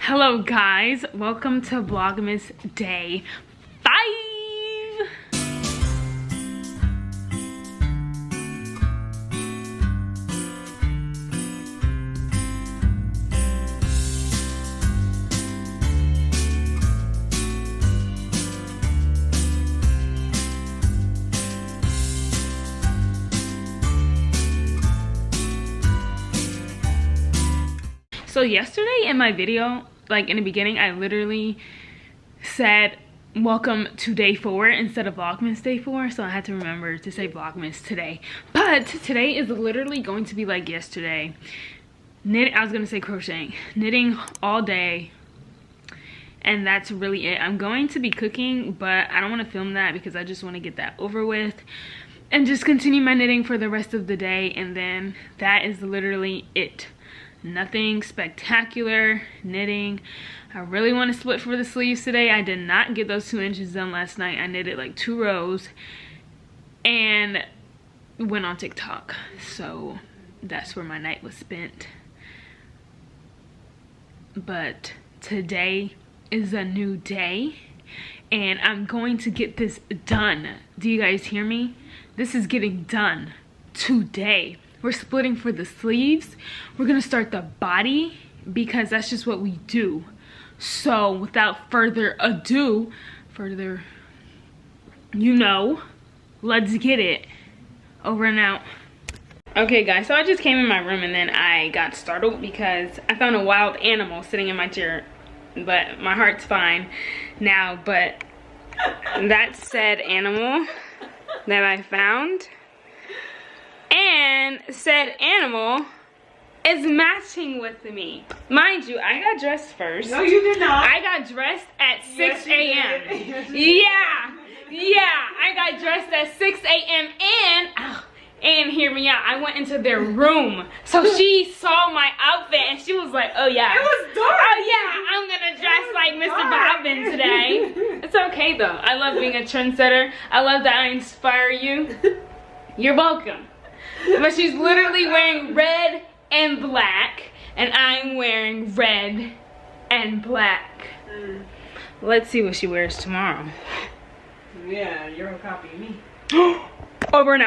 Hello guys, welcome to Vlogmas day 5. So yesterday in my video, like in the beginning, I literally said welcome to day 4 instead of Vlogmas day 4, so I had to remember to say Vlogmas today. But today is literally going to be like yesterday. I was gonna say crocheting, knitting all day, and that's really it. I'm going to be cooking, but I don't want to film that because I just want to get that over with and just continue my knitting for the rest of the day, and then that is literally it. Nothing spectacular knitting. I really want to split for the sleeves today. I did not get those 2 inches done last night. I knitted like 2 rows and went on TikTok, so that's where my night was spent. But today is a new day and I'm going to get this done. Do you guys hear me? This is getting done today. We're splitting for the sleeves. We're gonna start the body because that's just what we do. So without further ado, you know, let's get it. Over and out. Okay guys, so I just came in my room and then I got startled because I found a wild animal sitting in my chair, but my heart's fine now. But that said animal that I found, and said animal is matching with me. Mind you, I got dressed first. No, you did not. I got dressed at 6 a.m. Yes, Yeah, I got dressed at 6 a.m. and hear me out, I went into their room. So she saw my outfit and she was like, oh yeah. It was dark. Oh yeah, I'm gonna dress like Mr. Bobbin today. It's okay though. I love being a trendsetter. I love that I inspire you. You're welcome. But she's literally wearing red and black, and I'm wearing red and black. Let's see what she wears tomorrow. Yeah, you're a copy of me. Over now.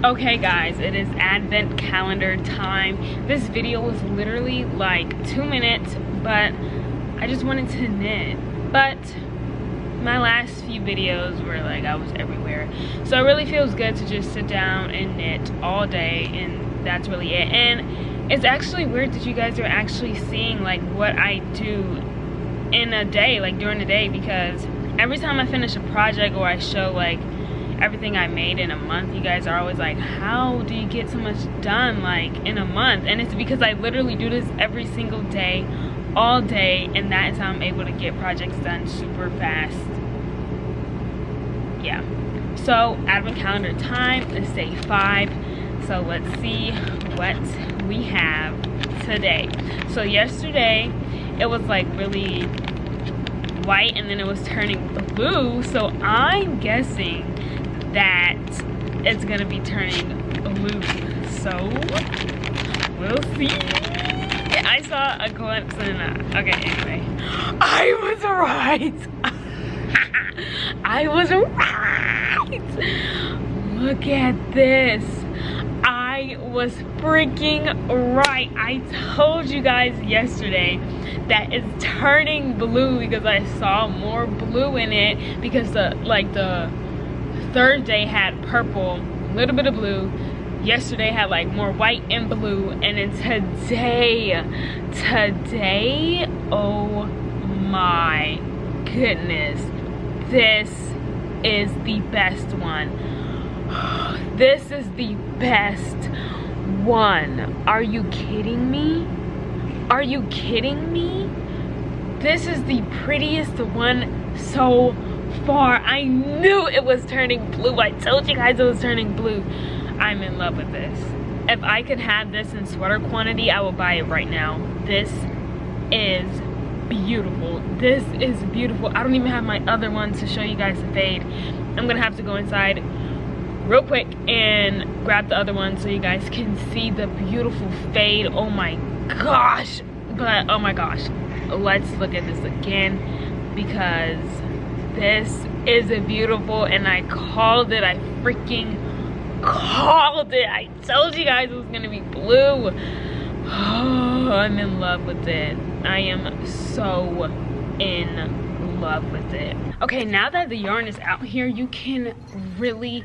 Okay guys, it is advent calendar time. This video was literally like 2 minutes, but I just wanted to knit. But my last few videos were like I was everywhere, so it really feels good to just sit down and knit all day, and that's really it. And it's actually weird that you guys are actually seeing like what I do in a day, like during the day, because every time I finish a project or I show like everything I made in a month, you guys are always like, how do you get so much done like in a month? And it's because I literally do this every single day, all day, and that is how I'm able to get projects done super fast. Yeah. So advent calendar time is day 5. So let's see what we have today. So yesterday it was like really white and then it was turning blue, so I'm guessing that it's gonna be turning blue. So we'll see. I saw a glimpse in okay, anyway, I was right. I was right. Look at this. I was freaking right. I told you guys yesterday that it's turning blue because I saw more blue in it, because the Thursday had purple, a little bit of blue. Yesterday had like more white and blue, and then today, oh my goodness, this is the best one. This is the best one. Are you kidding me? Are you kidding me? This is the prettiest one so far. I knew it was turning blue. I told you guys it was turning blue. I'm in love with this. If I could have this in sweater quantity, I will buy it right now. This is beautiful. This is beautiful. I don't even have my other ones to show you guys the fade. I'm gonna have to go inside real quick and grab the other one so you guys can see the beautiful fade. Oh my gosh. But oh my gosh, let's look at this again, because this is a beautiful, and I called it. I freaking called it. I told you guys it was gonna be blue. Oh, I'm in love with it. I am so in love with it. Okay, now that the yarn is out here, you can really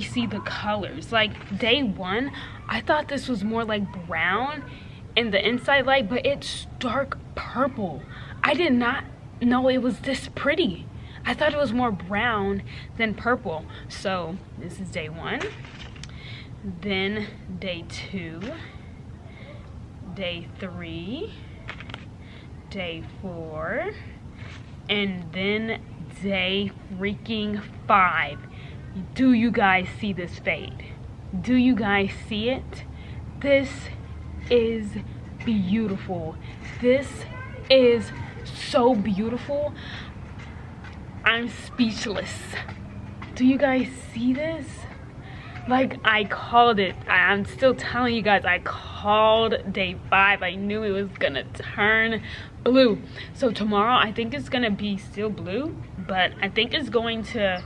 see the colors. Like day 1, I thought this was more like brown in the inside light, but it's dark purple. I did not know it was this pretty. I thought it was more brown than purple. So this is day 1, then day 2, day 3, day 4, and then day freaking 5. Do you guys see this fade? Do you guys see it? This is beautiful. This is so beautiful. I'm speechless. Do you guys see this? Like, I called it. I'm still telling you guys, I called day 5. I knew it was gonna turn blue. So tomorrow I think it's gonna be still blue, but I think it's going to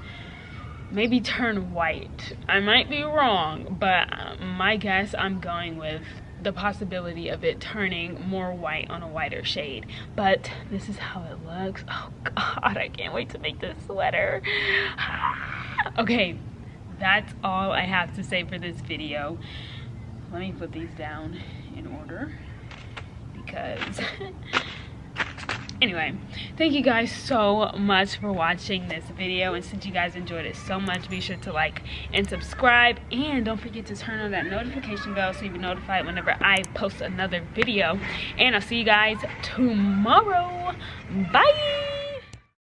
maybe turn white. I might be wrong, but my guess, I'm going with the possibility of it turning more white on a whiter shade. But this is how it looks. Oh god, I can't wait to make this sweater. Okay, that's all I have to say for this video. Let me put these down in order, because anyway, thank you guys so much for watching this video, and since you guys enjoyed it so much, be sure to like and subscribe, and don't forget to turn on that notification bell so you'll be notified whenever I post another video. And I'll see you guys tomorrow. Bye.